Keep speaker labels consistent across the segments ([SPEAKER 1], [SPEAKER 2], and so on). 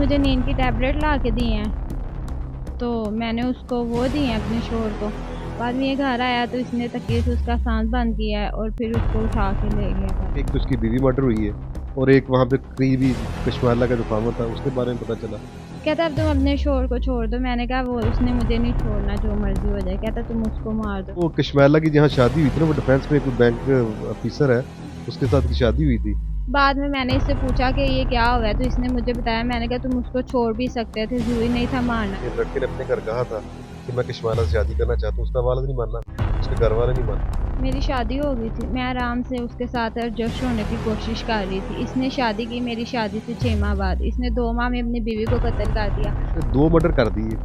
[SPEAKER 1] मुझे नींद की टैबलेट ला के दी हैं, तो मैंने उसको वो दी हैं अपने शोहर को। बाद में ये घर आया तो इसने तकिए से उसका सांस बंद किया है और फिर उसको उठा के ले गया घर।
[SPEAKER 2] एक तो उसकी बीवी मर्डर हुई है और एक वहाँ पे करीबी कश्मीला का जो फार्मर था उसके बारे में पता चला।
[SPEAKER 1] कहता अब तुम अपने शोहर को छोड़ दो। मैंने कहा वो उसने मुझे नहीं छोड़ना, जो मर्जी हो जाए। कहता तुम उसको मार दो।
[SPEAKER 2] वो कश्मीला की जहाँ शादी हुई थी ना, वो डिफेंस में कोई बैंक ऑफिसर है, उसके साथ की शादी हुई थी।
[SPEAKER 1] बाद में मैंने इससे पूछा कि ये क्या हुआ है, तो इसने मुझे बताया। मैंने कहा तुम उसको छोड़ भी सकते थे, जरूरी नहीं था मारना।
[SPEAKER 2] ये लड़के ने अपने घर कहा था कि मैं कश्मीला से शादी करना चाहता हूँ, उसका वालिद नहीं मानना, उसके घर वाले नहीं मानना।
[SPEAKER 1] मेरी शादी हो गई थी, मैं आराम से उसके साथ एडजस्ट होने की कोशिश कर रही थी। इसने शादी की मेरी शादी से 6 माह बाद। इसने 2 माह में अपनी बीवी को कत्ल कर दिया।
[SPEAKER 2] इसने 2 मर्डर कर दिए।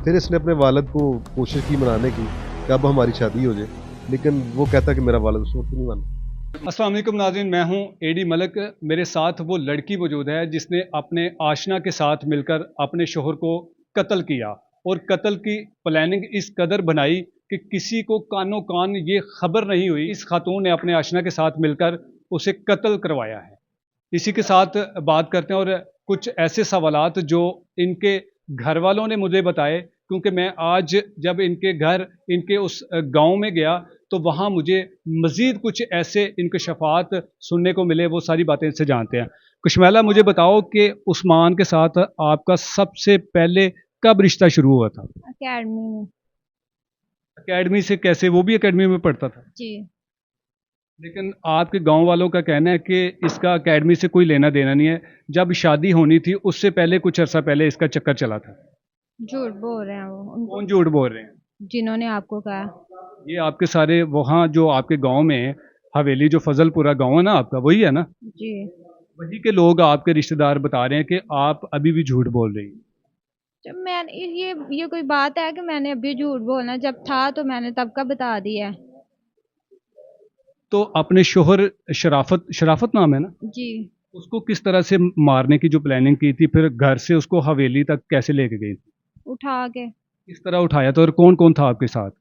[SPEAKER 2] फिर इसने अपने वालिद को कोशिश की मनाने की कि अब हमारी शादी हो जाए, लेकिन वो कहता कि मेरा वालिद उस वक्त नहीं माना।
[SPEAKER 3] अस्सलाम वालेकुम नाज़रीन, मैं हूं एडी मलिक। मेरे साथ वो लड़की मौजूद है जिसने अपने आशना के साथ मिलकर अपने शोहर को कत्ल किया, और कत्ल की प्लानिंग इस कदर बनाई कि किसी को कानो कान ये खबर नहीं हुई। इस खातून ने अपने आशना के साथ मिलकर उसे कत्ल करवाया है। इसी के साथ बात करते हैं, और कुछ ऐसे सवालात जो इनके घर वालों ने मुझे बताए, क्योंकि मैं आज जब इनके घर, इनके उस गांव में गया, तो वहाँ मुझे मज़ीद कुछ ऐसे इंकशाफात सुनने को मिले। वो सारी बातें इनसे जानते हैं। कुशमैला, मुझे बताओ कि उस्मान के साथ आपका सबसे पहले कब रिश्ता शुरू हुआ था?
[SPEAKER 1] अकेडमी में।
[SPEAKER 3] एकेडमी से कैसे? वो भी एकेडमी में पढ़ता था?
[SPEAKER 1] जी।
[SPEAKER 3] लेकिन आपके गांव वालों का कहना है कि इसका एकेडमी से कोई लेना देना नहीं है। जब शादी होनी थी उससे पहले, कुछ अर्सा पहले इसका चक्कर चला था।
[SPEAKER 1] झूठ बोल रहे हैं वो उनको।
[SPEAKER 3] कौन झूठ बोल रहे हैं?
[SPEAKER 1] जिन्होंने आपको कहा।
[SPEAKER 3] ये आपके सारे वहाँ जो आपके गांव में हवेली, जो फजलपुरा गांव है ना आपका, वही है ना?
[SPEAKER 1] जी।
[SPEAKER 3] वही के लोग, आपके रिश्तेदार बता रहे हैं कि आप अभी भी झूठ बोल रही हैं।
[SPEAKER 1] जब मैं ये कोई बात है कि मैंने अभी झूठ बोलना? जब था तो मैंने तब का बता दिया है।
[SPEAKER 3] तो अपने शोहर, शराफत, शराफत नाम है ना,
[SPEAKER 1] जी।
[SPEAKER 3] उसको किस तरह से मारने की जो प्लानिंग की थी, फिर घर से उसको हवेली तक कैसे लेके गई थी?
[SPEAKER 1] उठा के।
[SPEAKER 3] किस तरह उठाया था, और कौन कौन था आपके साथ?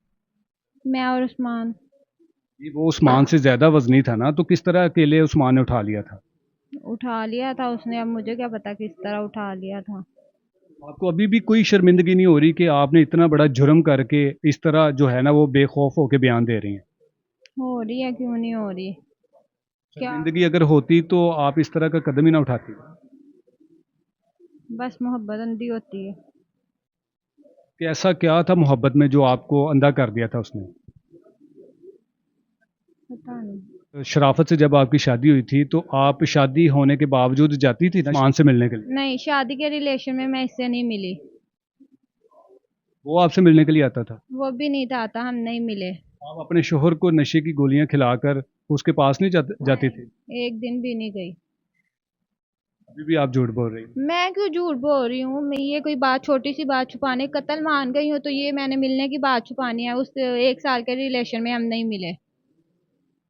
[SPEAKER 1] मैं और उस्मान।
[SPEAKER 3] जी, वो उस्मान से ज्यादा वजनी था ना, तो किस तरह अकेले उस्मान ने उठा लिया था?
[SPEAKER 1] उठा लिया था उसने, अब मुझे क्या पता किस तरह उठा लिया था।
[SPEAKER 3] आपको अभी भी कोई शर्मिंदगी नहीं हो रही कि आपने इतना बड़ा जुर्म करके इस तरह जो है ना वो बेखौफ होकर बयान दे रही हैं?
[SPEAKER 1] हो रही है, क्यों नहीं हो रही? क्या?
[SPEAKER 3] शर्मिंदगी अगर होती तो आप इस तरह का कदम ही ना उठाती।
[SPEAKER 1] बस मोहब्बत अंधी होती है।
[SPEAKER 3] कि ऐसा क्या था मोहब्बत में जो आपको अंधा कर दिया था उसने?
[SPEAKER 1] पता नहीं।
[SPEAKER 3] शराफत से जब आपकी शादी हुई थी तो आप शादी होने के बावजूद जाती थी ना उस्मान से मिलने के लिए?
[SPEAKER 1] नहीं, शादी के रिलेशन में मैं इससे नहीं मिली।
[SPEAKER 3] वो आपसे मिलने के लिए आता था?
[SPEAKER 1] वो भी नहीं था आता, हम नहीं मिले।
[SPEAKER 3] आप अपने शोहर को नशे की गोलियां खिलाकर उसके पास नहीं जाती थी?
[SPEAKER 1] एक दिन भी नहीं गई।
[SPEAKER 3] अभी भी आप झूठ बोल रही हैं।
[SPEAKER 1] मैं क्यों झूठ बोल रही हूँ? मैं ये कोई बात, छोटी सी बात छुपाने, कत्ल मान गई हूँ तो ये मैंने मिलने की बात छुपानी है? उस 1 साल के रिलेशन में हम नहीं मिले।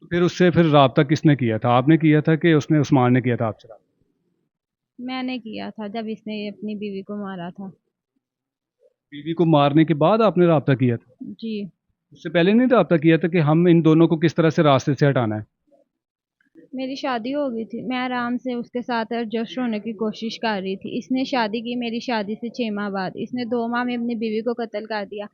[SPEAKER 3] तो फिर उससे फिर राब्ता किसने किया था? आपने किया था कि उसने, उस्मान ने किया था आपसे राब्ता?
[SPEAKER 1] मैंने किया था जब इसने अपनी बीवी को मारा था।
[SPEAKER 3] बीवी को मारने के बाद आपने राब्ता किया था?
[SPEAKER 1] जी।
[SPEAKER 3] उससे पहले नहीं राब्ता किया था कि हम इन दोनों को किस तरह से रास्ते से हटाना है?
[SPEAKER 1] मेरी शादी हो गई थी, मैं आराम से उसके साथ एडजस्ट होने की कोशिश कर रही थी। इसने शादी की मेरी शादी से 6 माह बाद। इसने 2 माह में अपनी बीवी को कत्ल कर दिया।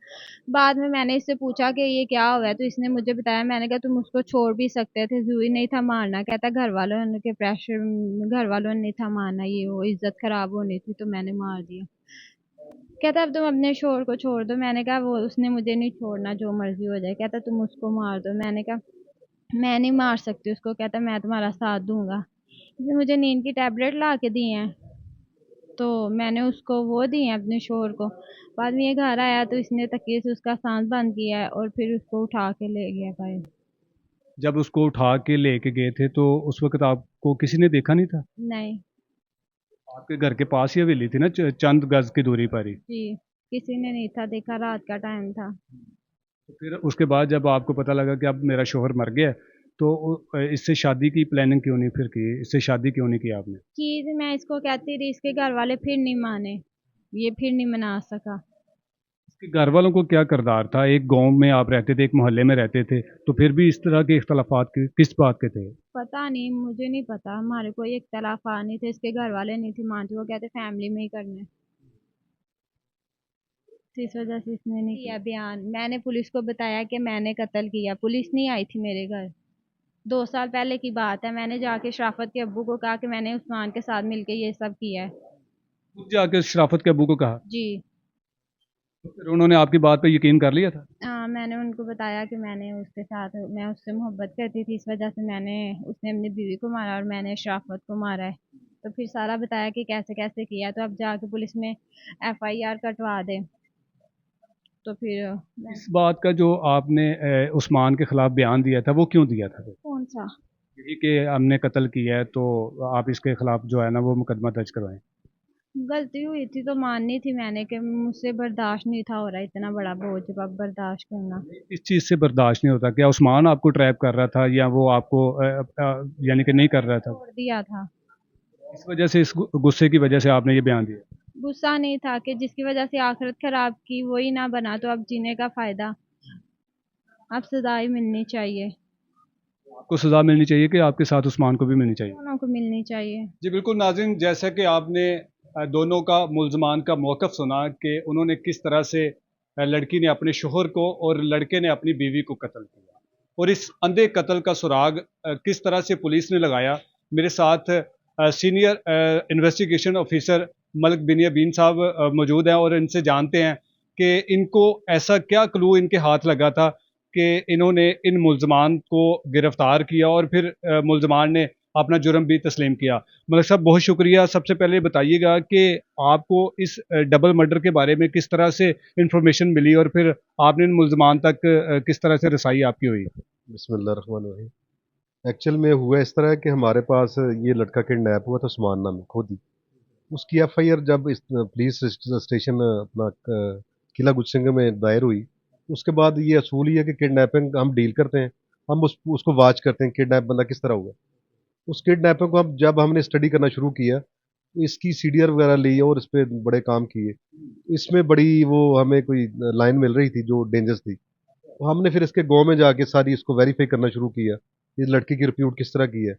[SPEAKER 1] बाद में मैंने इससे पूछा कि ये क्या हुआ है, तो इसने मुझे बताया। मैंने कहा तुम उसको छोड़ भी सकते थे, जरूरी नहीं था मारना। कहता घर वालों के प्रेशर, घर वालों ने नहीं था मारना, ये वो इज्जत खराब होनी थी तो मैंने मार दिया। कहता अब तुम अपने शोहर को छोड़ दो। मैंने कहा वो उसने मुझे नहीं छोड़ना, जो मर्जी हो जाए। कहता तुम उसको मार दो। मैंने कहा मैं नहीं मार सकती उसको। कहता मैं तुम्हारा साथ दूंगा। इसने मुझे नींद की टैबलेट ला के दी हैं, तो मैंने उसको वो दी हैं अपने शोहर को। बाद में ये घर आया तो इसने तकिए से उसका सांस बंद किया है और फिर उसको उठा के ले गया भाई।
[SPEAKER 3] जब उसको उठा के लेके गए थे तो उस वक्त आपको किसी ने देखा नहीं था?
[SPEAKER 1] नहीं।
[SPEAKER 3] आपके घर के पास ही हवेली थी ना, चंद गज की दूरी पर ही।
[SPEAKER 1] जी। किसी ने नहीं था देखा, रात का टाइम था।
[SPEAKER 3] तो फिर उसके बाद जब आपको पता लगा कि अब मेरा शोहर मर गया है, तो इससे शादी की प्लानिंग क्यों नहीं फिर की? इससे शादी क्यों नहीं की आपने?
[SPEAKER 1] कि मैं इसको कहती रही, इसके घर वाले फिर नहीं माने, ये फिर नहीं मना सका।
[SPEAKER 3] कि घर वालों को क्या किरदार था? एक गांव में आप रहते थे, एक मोहल्ले में रहते थे, तो फिर भी इस तरह के इख्तलाफात किस बात के थे?
[SPEAKER 1] पता नहीं, मुझे नहीं पता, हमारे कोई इख्तलाफात नहीं थे, इसके घर वाले नहीं थे मानते, वो कहते फैमिली में ही करने, तो इस वजह से इसने नहीं किया बयान। मैंने पुलिस को बताया कि मैंने कत्ल किया, पुलिस नहीं आई थी मेरे घर। 2 साल पहले की बात है, मैंने जाके शराफत के अब्बू को कहा कि मैंने उस्मान के साथ मिलके ये सब किया है।
[SPEAKER 3] खुद जाके शराफत के अबू को कहा?
[SPEAKER 1] जी।
[SPEAKER 3] तो फिर उन्होंने आपकी बात पे यकीन कर लिया था?
[SPEAKER 1] हाँ, मैंने उनको बताया कि मैंने उसके साथ, मैं उससे मोहब्बत करती थी, इस वजह से मैंने, उसने अपनी बीवी को मारा और मैंने शराफत को मारा है। तो फिर सारा बताया कि कैसे कैसे किया, तो अब जाके पुलिस में एफआईआर कटवा दे। तो फिर
[SPEAKER 3] इस बात का जो आपने उस्मान के खिलाफ बयान दिया था, वो क्यों दिया था फिर?
[SPEAKER 1] कौन सा?
[SPEAKER 3] यही कि हमने कत्ल किया है, तो आप इसके खिलाफ जो है ना वो मुकदमा दर्ज करवाएं।
[SPEAKER 1] गलती हुई थी तो माननी थी मैंने, कि मुझसे बर्दाश्त नहीं था हो रहा इतना बड़ा बोझ अब बर्दाश्त करना।
[SPEAKER 3] इस चीज़ से बर्दाश्त नहीं होता? क्या उस्मान आपको ट्रैप कर रहा था या वो आपको यानी कि नहीं कर रहा था?
[SPEAKER 1] छोड़ दिया था।
[SPEAKER 3] इस वजह से, इस गुस्से की वजह से आपने ये बयान दिया?
[SPEAKER 1] गुस्सा नहीं था कि जिसकी वजह से आखिरत खराब की वही ना बना, तो अब जीने का फायदा, अब सजा ही मिलनी चाहिए।
[SPEAKER 3] आपको सज़ा मिलनी चाहिए कि आपके साथ उस्मान को भी मिलनी चाहिए?
[SPEAKER 1] दोनों को मिलनी चाहिए।
[SPEAKER 3] जी बिल्कुल नाज़रीन, जैसा कि आपने दोनों का मुल्ज़मान का मौक़िफ़ सुना कि उन्होंने किस तरह से लड़की ने अपने शोहर को और लड़के ने अपनी बीवी को कत्ल किया, और इस अंधे कत्ल का सुराग किस तरह से पुलिस ने लगाया। मेरे साथ सीनियर इन्वेस्टिगेशन ऑफिसर मलिक बिन यामीन साहब मौजूद हैं, और इनसे जानते हैं कि इनको ऐसा क्या क्लू इनके हाथ लगा था कि इन्होंने इन मुल्ज़मान को गिरफ़्तार किया और फिर मुल्ज़मान ने अपना जुर्म भी तस्लीम किया। मलिक साहब, बहुत शुक्रिया। सबसे पहले बताइएगा कि आपको इस डबल मर्डर के बारे में किस तरह से इंफॉर्मेशन मिली और फिर आपने इन मुल्ज़मान तक किस तरह से रसाई आपकी हुई?
[SPEAKER 2] बिस्मिल्लाहिर्रहमानिर्रहीम। एक्चुअल में हुआ इस तरह कि हमारे पास ये लड़का किडनैप हुआ था, उस्मान नाम है, खुद ही। उसकी एफआईआर जब इस पुलिस स्टेशन अपना किला गुजसिंह में दायर हुई, उसके बाद ये असूल ही है कि किडनैपिंग हम डील करते हैं, हम उसको वाच करते हैं किडनैप बंदा किस तरह हुआ। उस किडनैपिंग को हम जब हमने स्टडी करना शुरू किया, तो इसकी सीडीआर वगैरह ली और इस पे बड़े काम किए। इसमें बड़ी वो हमें कोई लाइन मिल रही थी जो डेंजरस थी, तो हमने फिर इसके गांव में जाके सारी इसको वेरीफाई करना शुरू किया, इस लड़की की रिप्यूट किस तरह की है।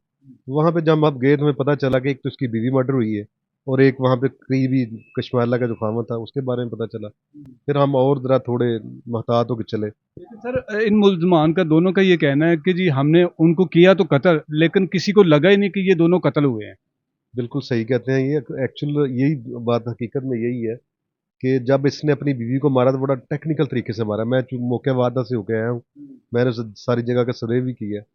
[SPEAKER 2] वहाँ पे जब हम गए तो हमें पता चला कि एक तो इसकी बीवी मर्डर हुई है, और एक वहाँ पे करीबी कश्माला का जो खामन था उसके बारे में पता चला। फिर हम और ज़रा थोड़े महतात होकर चले।
[SPEAKER 3] सर, इन मुल्ज़मान का दोनों का ये कहना है कि जी हमने उनको किया तो कत्ल, लेकिन किसी को लगा ही नहीं कि ये दोनों कत्ल हुए हैं।
[SPEAKER 2] बिल्कुल सही कहते हैं, ये एक्चुअल यही बात हकीकत में यही है कि जब इसने अपनी बीवी को मारा तो बड़ा टेक्निकल तरीके से मारा। मैं चूंकि मौके वादा से होके आया हूँ, मैंने सारी जगह का सर्वे भी किया है,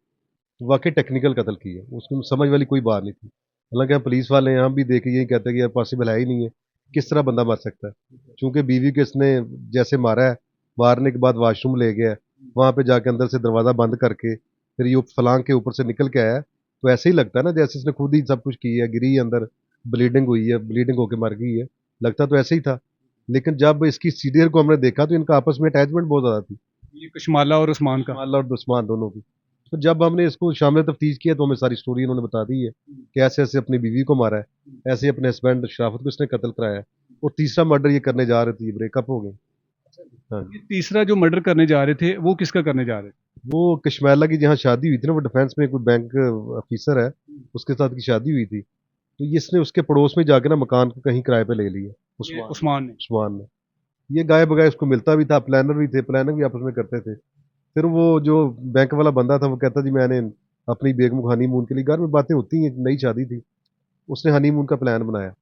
[SPEAKER 2] तो वाकई टेक्निकल कत्ल किया, उसमें समझ वाली कोई बात नहीं थी। हालांकि हम पुलिस वाले यहाँ भी देख के यही कहते हैं कि यार पॉसिबल है ही नहीं है, किस तरह बंदा मार सकता है। चूंकि बीवी को इसने जैसे मारा है, मारने के बाद वाशरूम ले गया, वहाँ पे जाके अंदर से दरवाज़ा बंद करके फिर ये फलांग के ऊपर से निकल के आया, तो ऐसे ही लगता है ना जैसे इसने खुद ही सब कुछ किया है, गिरी है अंदर, ब्लीडिंग हुई है, ब्लीडिंग होके मर गई है, लगता तो ऐसे ही था। लेकिन जब इसकी सीनियर को हमने देखा तो इनका आपस में अटैचमेंट बहुत ज़्यादा थी,
[SPEAKER 3] ये कशमाला और उस्मान का।
[SPEAKER 2] माला और दुश्मन दोनों की। तो जब हमने इसको शामिल तफ्तीश किया तो हमें सारी स्टोरी इन्होंने बता दी है कि ऐसे ऐसे अपनी बीवी को मारा है, ऐसे अपने हस्बैंड शराफत को इसने कत्ल कराया है, और तीसरा मर्डर ये करने जा रहे थे, ये ब्रेकअप हो गए। हाँ,
[SPEAKER 3] ये तीसरा जो मर्डर करने जा रहे थे वो किसका करने जा रहे थे?
[SPEAKER 2] वो कश्मैला की जहाँ शादी हुई थी ना, वो डिफेंस में कोई बैंक ऑफिसर है, उसके साथ की शादी हुई थी। तो इसने उसके पड़ोस में जाके ना मकान को कहीं किराए पे ले लिया,
[SPEAKER 3] ये
[SPEAKER 2] उस्मान
[SPEAKER 3] उस्मान ने।
[SPEAKER 2] उस्मान ने। ये गाय बगाए उसको मिलता भी था, प्लानर भी थे, प्लानिंग भी आपस में करते थे। फिर वो जो बैंक वाला बंदा था वो कहता जी मैंने अपनी बेगम को हनीमून के लिए, घर में बातें होती हैं, नई शादी थी, उसने हनीमून का प्लान बनाया।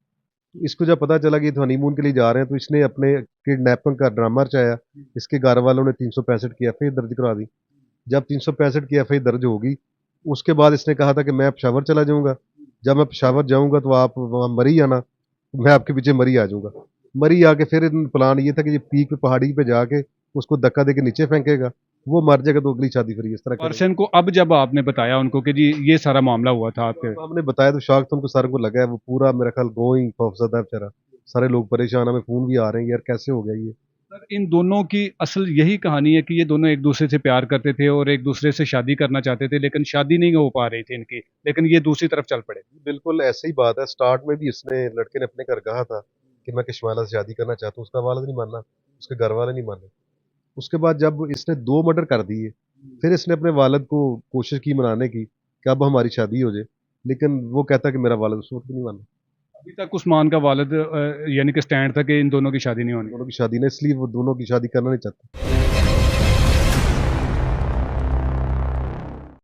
[SPEAKER 2] इसको जब पता चला कि ये तो हनीमून के लिए जा रहे हैं, तो इसने अपने किडनैपिंग का ड्रामा रचाया। इसके घर वालों ने 365 की एफ आई दर्ज करा दी। जब 365 की एफ आई दर्ज होगी, उसके बाद इसने कहा था कि मैं पेशावर चला जाऊंगा, जब मैं पेशावर जाऊंगा तो आप वहाँ मरी आना, मैं आपके पीछे मरी आ जाऊंगा। मरी आके फिर प्लान ये था कि ये पीक पे पहाड़ी पे जाके उसको धक्का दे के नीचे फेंकेगा, वो मर जाएगा तो अगली शादी फ्री, इस तरह करेगा।
[SPEAKER 3] पर्सन को अब जब आपने बताया उनको कि जी ये सारा मामला हुआ था आपके?
[SPEAKER 2] तो हमने बताया तो शौक तो उनको सारे को लगा है, वो पूरा मेरा ख्याल गोइंग खौफजदा है बेचारा। सारे लोग परेशान, हमें फोन भी आ रहे हैं यार कैसे हो गया ये।
[SPEAKER 3] सर, इन दोनों की असल यही कहानी है कि ये दोनों एक दूसरे से प्यार करते थे और एक दूसरे से शादी करना चाहते थे, लेकिन शादी नहीं हो पा रही थी इनकी, लेकिन ये दूसरी तरफ चल पड़े।
[SPEAKER 2] बिल्कुल ऐसे ही बात है, स्टार्ट में भी इसने लड़के ने अपने घर कहा था कि मैं कश्माला से शादी करना चाहता हूँ, उसका वालिद नहीं माना, उसके घर वाले नहीं माने। उसके बाद जब इसने 2 मर्डर कर दिए, फिर इसने अपने वालिद को कोशिश की मनाने की कि अब हमारी शादी हो जाए, लेकिन वो कहता कि मेरा वालिद उस वक़्त नहीं माना।
[SPEAKER 3] अभी तक उस्मान का वालिद यानी कि स्टैंड था कि इन दोनों की शादी नहीं होनी।
[SPEAKER 2] दोनों की शादी नहीं, इसलिए वो दोनों की शादी करना नहीं चाहता।